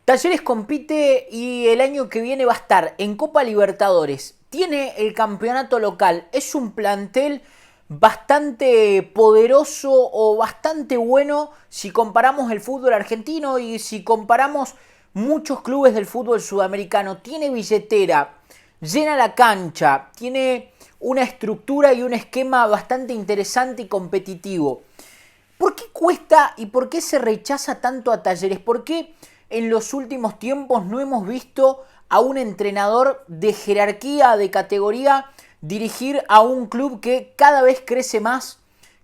Talleres compite y el año que viene va a estar en Copa Libertadores. Tiene el campeonato local. Es un plantel bastante poderoso o bastante bueno si comparamos el fútbol argentino y si comparamos muchos clubes del fútbol sudamericano. Tiene billetera, llena la cancha, tiene una estructura y un esquema bastante interesante y competitivo. ¿Por qué cuesta y por qué se rechaza tanto a Talleres? ¿Por qué en los últimos tiempos no hemos visto a un entrenador de jerarquía, de categoría, dirigir a un club que cada vez crece más,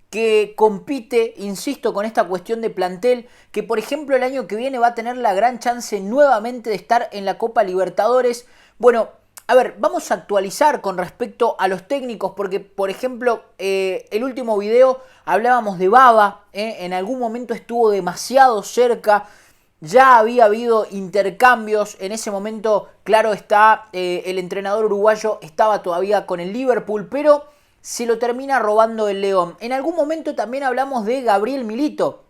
que compite, insisto, con esta cuestión de plantel, que por ejemplo el año que viene va a tener la gran chance nuevamente de estar en la Copa Libertadores? Bueno, a ver, vamos a actualizar con respecto a los técnicos, porque por ejemplo, el último video hablábamos de Bava, en algún momento estuvo demasiado cerca. Ya había habido intercambios, en ese momento, claro está, el entrenador uruguayo estaba todavía con el Liverpool, pero se lo termina robando el León. En algún momento también hablamos de Gabriel Milito,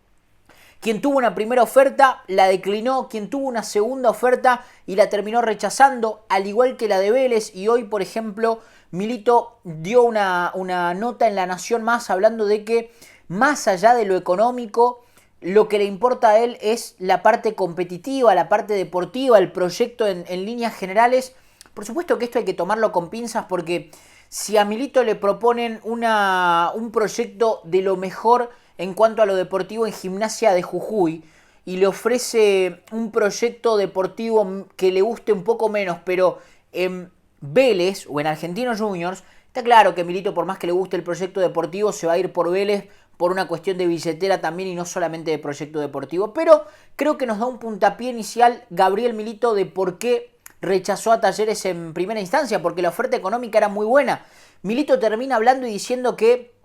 quien tuvo una primera oferta, la declinó, quien tuvo una segunda oferta y la terminó rechazando, al igual que la de Vélez, y hoy, por ejemplo, Milito dio una nota en La Nación Más hablando de que, más allá de lo económico, lo que le importa a él es la parte competitiva, la parte deportiva, el proyecto en líneas generales. Por supuesto que esto hay que tomarlo con pinzas porque si a Milito le proponen un proyecto de lo mejor en cuanto a lo deportivo en Gimnasia de Jujuy y le ofrece un proyecto deportivo que le guste un poco menos, pero en Vélez o en Argentinos Juniors, está claro que Milito, por más que le guste el proyecto deportivo, se va a ir por Vélez por una cuestión de billetera también y no solamente de proyecto deportivo. Pero creo que nos da un puntapié inicial Gabriel Milito de por qué rechazó a Talleres en primera instancia, porque la oferta económica era muy buena. Milito termina hablando y diciendo que,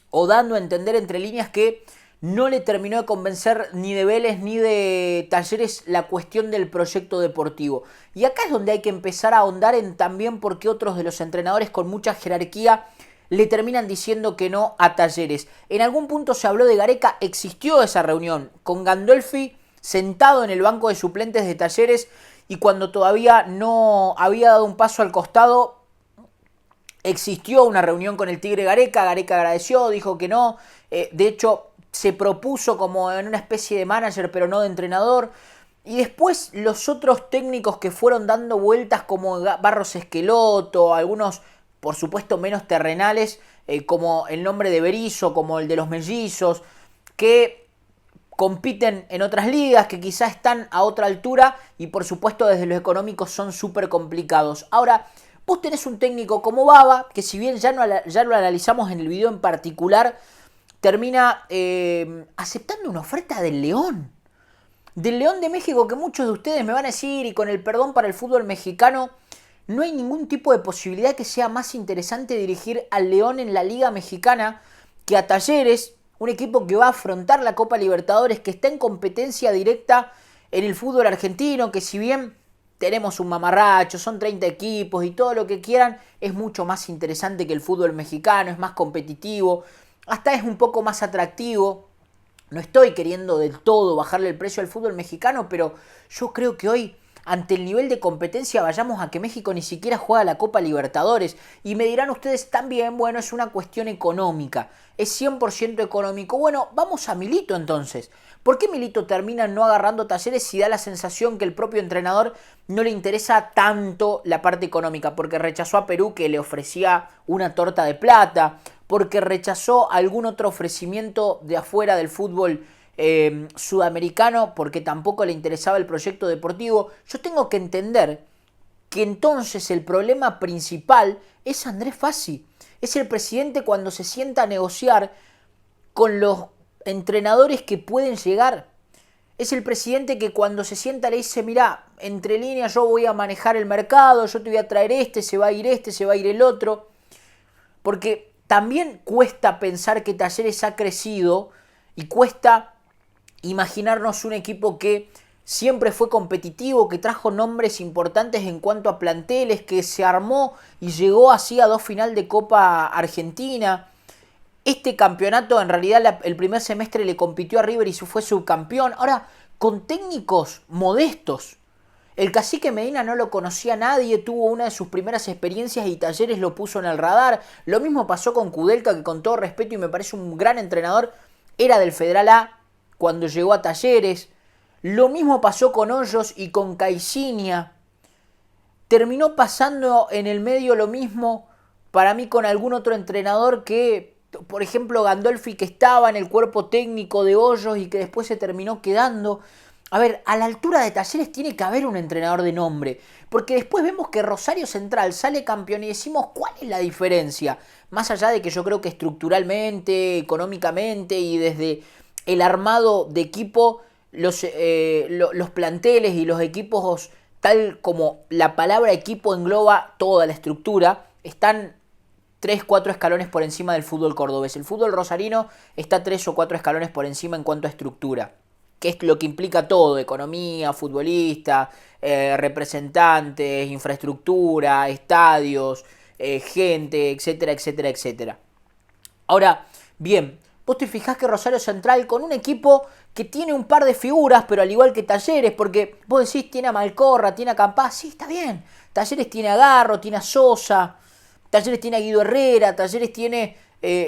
o dando a entender entre líneas, que no le terminó de convencer ni de Vélez ni de Talleres la cuestión del proyecto deportivo. Y acá es donde hay que empezar a ahondar en también por qué otros de los entrenadores con mucha jerarquía le terminan diciendo que no a Talleres. En algún punto se habló de Gareca, existió esa reunión con Gandolfi sentado en el banco de suplentes de Talleres y cuando todavía no había dado un paso al costado, existió una reunión con el Tigre Gareca. Gareca agradeció, dijo que no. De hecho, se propuso como en una especie de manager, pero no de entrenador. Y después los otros técnicos que fueron dando vueltas como Barros Esqueloto, algunos por supuesto menos terrenales, como el nombre de Berizzo, como el de los Mellizos, que compiten en otras ligas, que quizás están a otra altura y por supuesto desde los económicos son súper complicados. Ahora, vos tenés un técnico como Bava, que si bien ya lo analizamos en el video en particular, termina aceptando una oferta del León. Del León de México, que muchos de ustedes me van a decir, y con el perdón para el fútbol mexicano, no hay ningún tipo de posibilidad que sea más interesante dirigir al León en la Liga Mexicana que a Talleres, un equipo que va a afrontar la Copa Libertadores, que está en competencia directa en el fútbol argentino, que si bien tenemos un mamarracho, son 30 equipos y todo lo que quieran, es mucho más interesante que el fútbol mexicano, es más competitivo, hasta es un poco más atractivo. No estoy queriendo del todo bajarle el precio al fútbol mexicano, pero yo creo que hoy, ante el nivel de competencia, vayamos a que México ni siquiera juega la Copa Libertadores. Y me dirán ustedes también, bueno, es una cuestión económica, es 100% económico. Bueno, vamos a Milito entonces. ¿Por qué Milito termina no agarrando Talleres si da la sensación que el propio entrenador no le interesa tanto la parte económica? Porque rechazó a Perú, que le ofrecía una torta de plata, porque rechazó algún otro ofrecimiento de afuera del fútbol sudamericano, porque tampoco le interesaba el proyecto deportivo. Yo tengo que entender que entonces el problema principal es Andrés Fassi. Es el presidente cuando se sienta a negociar con los entrenadores que pueden llegar. Es el presidente que cuando se sienta le dice, mirá, entre líneas yo voy a manejar el mercado, yo te voy a traer se va a ir se va a ir el otro. Porque también cuesta pensar que Talleres ha crecido y cuesta imaginarnos un equipo que siempre fue competitivo, que trajo nombres importantes en cuanto a planteles, que se armó y llegó así a 2 finales de Copa Argentina. Este campeonato en realidad el primer semestre le compitió a River y fue subcampeón. Ahora, con técnicos modestos. El Cacique Medina no lo conocía nadie, tuvo una de sus primeras experiencias y Talleres lo puso en el radar. Lo mismo pasó con Kudelka, que con todo respeto y me parece un gran entrenador, era del Federal A cuando llegó a Talleres. Lo mismo pasó con Hoyos y con Caixinha. Terminó pasando en el medio lo mismo para mí con algún otro entrenador que, por ejemplo, Gandolfi, que estaba en el cuerpo técnico de Hoyos y que después se terminó quedando. A ver, a la altura de Talleres tiene que haber un entrenador de nombre, porque después vemos que Rosario Central sale campeón y decimos, ¿cuál es la diferencia? Más allá de que yo creo que estructuralmente, económicamente y desde el armado de equipo, los planteles y los equipos, tal como la palabra equipo engloba toda la estructura, están 3, 4 escalones por encima del fútbol cordobés. El fútbol rosarino está 3 o 4 escalones por encima en cuanto a estructura, que es lo que implica todo: economía, futbolista, representantes, infraestructura, estadios, gente, etcétera, etcétera, etcétera. Ahora, bien, vos te fijás que Rosario Central, con un equipo que tiene un par de figuras, pero al igual que Talleres, porque vos decís, tiene a Malcorra, tiene a Campás, sí, está bien. Talleres tiene a Garro, tiene a Sosa, Talleres tiene a Guido Herrera, Talleres tiene,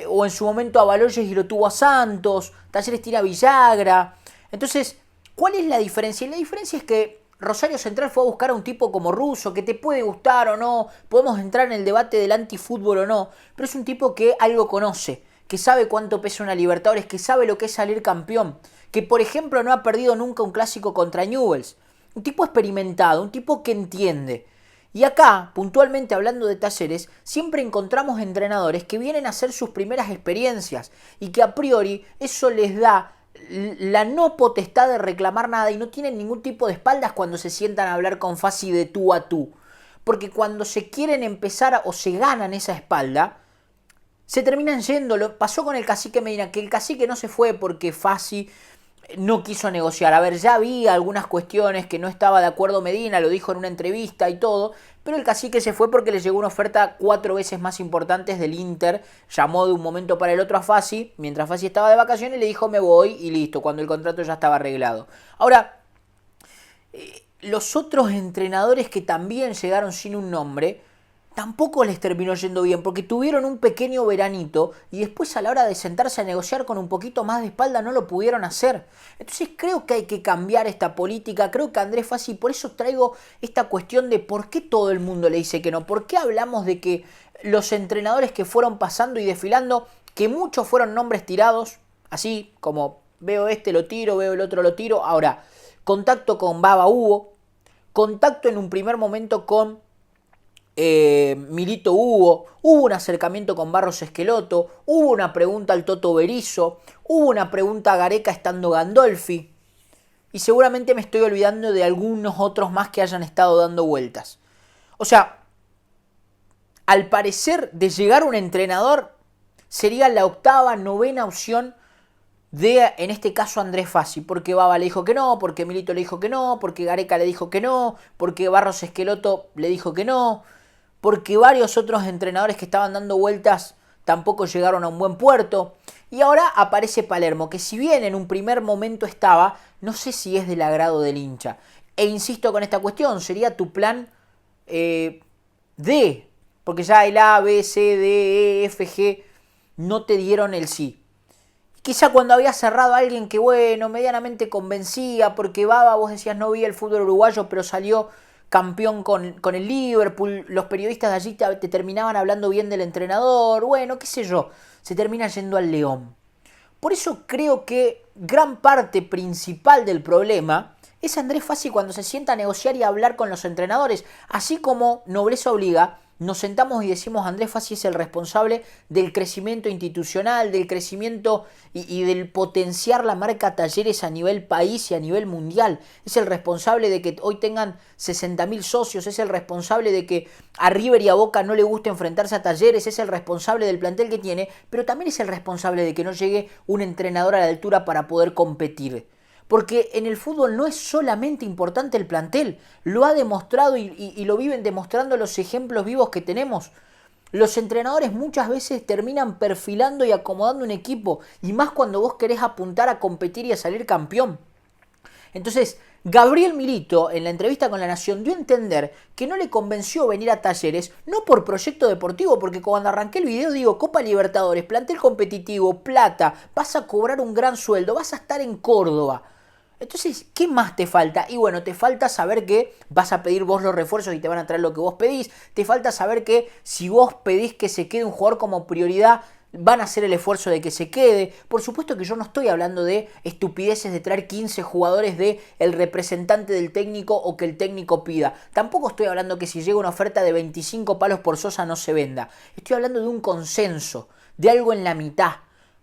o en su momento a Baloyes y lo tuvo a Santos, Talleres tiene a Villagra. Entonces, ¿cuál es la diferencia? Y la diferencia es que Rosario Central fue a buscar a un tipo como Russo, que te puede gustar o no, podemos entrar en el debate del antifútbol o no, pero es un tipo que algo conoce, que sabe cuánto pesa una Libertadores, que sabe lo que es salir campeón, que por ejemplo no ha perdido nunca un clásico contra Newell's. Un tipo experimentado, un tipo que entiende. Y acá, puntualmente hablando de Talleres, siempre encontramos entrenadores que vienen a hacer sus primeras experiencias y que a priori eso les da la no potestad de reclamar nada y no tienen ningún tipo de espaldas cuando se sientan a hablar con Fassi de tú a tú. Porque cuando se quieren empezar o se ganan esa espalda, se terminan yendo. Lo pasó con el Cacique Medina, que el Cacique no se fue porque Fassi no quiso negociar. A ver, ya había algunas cuestiones que no estaba de acuerdo Medina, lo dijo en una entrevista y todo, pero el Cacique se fue porque le llegó una oferta 4 veces más importante del Inter. Llamó de un momento para el otro a Fassi, mientras Fassi estaba de vacaciones, le dijo me voy y listo, cuando el contrato ya estaba arreglado. Ahora, los otros entrenadores que también llegaron sin un nombre, tampoco les terminó yendo bien, porque tuvieron un pequeño veranito y después a la hora de sentarse a negociar con un poquito más de espalda no lo pudieron hacer. Entonces creo que hay que cambiar esta política, creo que Andrés Fassi, por eso traigo esta cuestión de por qué todo el mundo le dice que no, por qué hablamos de que los entrenadores que fueron pasando y desfilando, que muchos fueron nombres tirados, así como veo este lo tiro, veo el otro lo tiro. Ahora, contacto con Baba hubo, contacto en un primer momento con Milito hubo un acercamiento con Barros Esqueloto, hubo una pregunta al Toto Berizzo, hubo una pregunta a Gareca estando Gandolfi, y seguramente me estoy olvidando de algunos otros más que hayan estado dando vueltas. O sea, al parecer de llegar un entrenador sería la octava, novena opción de, en este caso, Andrés Fassi, porque Baba le dijo que no, porque Milito le dijo que no, porque Gareca le dijo que no, porque Barros Esqueloto le dijo que no, porque varios otros entrenadores que estaban dando vueltas tampoco llegaron a un buen puerto. Y ahora aparece Palermo, que si bien en un primer momento estaba, no sé si es del agrado del hincha. E insisto con esta cuestión, sería tu plan D, porque ya el A, B, C, D, E, F, G no te dieron el sí. Quizá cuando había cerrado a alguien que, bueno, medianamente convencía, porque Baba, vos decías, no vi el fútbol uruguayo, pero salió campeón con el Liverpool, los periodistas de allí te terminaban hablando bien del entrenador, bueno, qué sé yo, se termina yendo al León. Por eso creo que gran parte principal del problema es Andrés Fassi cuando se sienta a negociar y a hablar con los entrenadores, así como Nobleza Obliga. Nos sentamos y decimos Andrés Fassi es el responsable del crecimiento institucional, del crecimiento y del potenciar la marca Talleres a nivel país y a nivel mundial. Es el responsable de que hoy tengan 60.000 socios, es el responsable de que a River y a Boca no le guste enfrentarse a Talleres, es el responsable del plantel que tiene, pero también es el responsable de que no llegue un entrenador a la altura para poder competir. Porque en el fútbol no es solamente importante el plantel, lo ha demostrado y lo viven demostrando los ejemplos vivos que tenemos. Los entrenadores muchas veces terminan perfilando y acomodando un equipo, y más cuando vos querés apuntar a competir y a salir campeón. Entonces, Gabriel Milito, en la entrevista con La Nación, dio a entender que no le convenció venir a Talleres, no por proyecto deportivo, porque cuando arranqué el video digo, Copa Libertadores, plantel competitivo, plata, vas a cobrar un gran sueldo, vas a estar en Córdoba. Entonces, ¿qué más te falta? Y bueno, te falta saber que vas a pedir vos los refuerzos y te van a traer lo que vos pedís. Te falta saber que si vos pedís que se quede un jugador como prioridad, van a hacer el esfuerzo de que se quede. Por supuesto que yo no estoy hablando de estupideces de traer 15 jugadores de el representante del técnico o que el técnico pida. Tampoco estoy hablando que si llega una oferta de 25 palos por Sosa no se venda. Estoy hablando de un consenso, de algo en la mitad.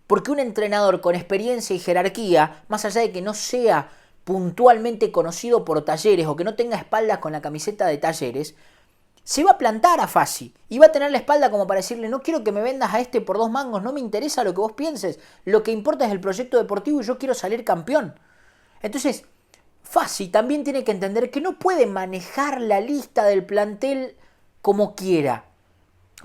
Porque un entrenador con experiencia y jerarquía, más allá de que no sea puntualmente conocido por Talleres o que no tenga espaldas con la camiseta de Talleres, se va a plantar a Fassi y va a tener la espalda como para decirle, no quiero que me vendas a este por 2 mangos, no me interesa lo que vos pienses, lo que importa es el proyecto deportivo y yo quiero salir campeón. Entonces, Fassi también tiene que entender que no puede manejar la lista del plantel como quiera.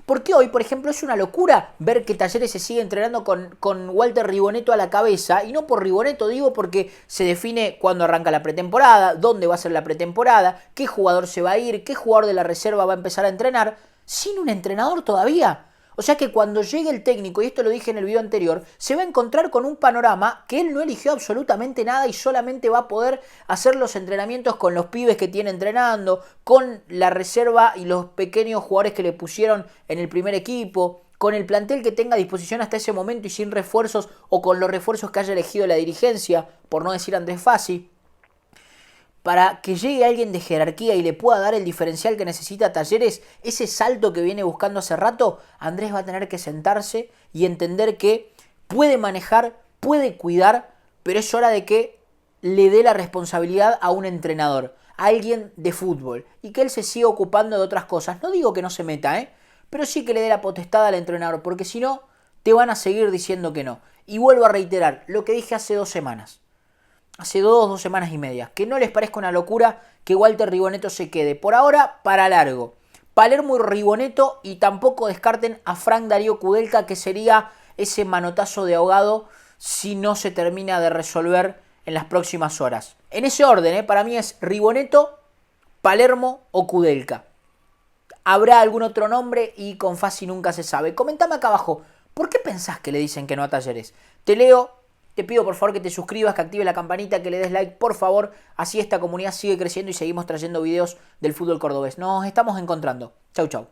Porque hoy, por ejemplo, es una locura ver que Talleres se sigue entrenando con Walter Ribonetto a la cabeza. Y no por Ribonetto, digo, porque se define cuándo arranca la pretemporada, dónde va a ser la pretemporada, qué jugador se va a ir, qué jugador de la reserva va a empezar a entrenar, sin un entrenador todavía. O sea que cuando llegue el técnico, y esto lo dije en el video anterior, se va a encontrar con un panorama que él no eligió absolutamente nada y solamente va a poder hacer los entrenamientos con los pibes que tiene entrenando, con la reserva y los pequeños jugadores que le pusieron en el primer equipo, con el plantel que tenga a disposición hasta ese momento y sin refuerzos o con los refuerzos que haya elegido la dirigencia, por no decir Andrés Fassi. Para que llegue alguien de jerarquía y le pueda dar el diferencial que necesita Talleres, ese salto que viene buscando hace rato, Andrés va a tener que sentarse y entender que puede manejar, puede cuidar, pero es hora de que le dé la responsabilidad a un entrenador, a alguien de fútbol, y que él se siga ocupando de otras cosas. No digo que no se meta, pero sí que le dé la potestad al entrenador, porque si no, te van a seguir diciendo que no. Y vuelvo a reiterar lo que dije hace 2 semanas. Hace 2 semanas y media. Que no les parezca una locura que Walter Ribonetto se quede. Por ahora, para largo. Palermo y Ribonetto, y tampoco descarten a Frank Darío Kudelka, que sería ese manotazo de ahogado si no se termina de resolver en las próximas horas. En ese orden, para mí es Ribonetto, Palermo o Kudelka. Habrá algún otro nombre y con Fassi nunca se sabe. Comentame acá abajo, ¿por qué pensás que le dicen que no a Talleres? Te leo. Te pido por favor que te suscribas, que actives la campanita, que le des like, por favor. Así esta comunidad sigue creciendo y seguimos trayendo videos del fútbol cordobés. Nos estamos encontrando. Chau, chau.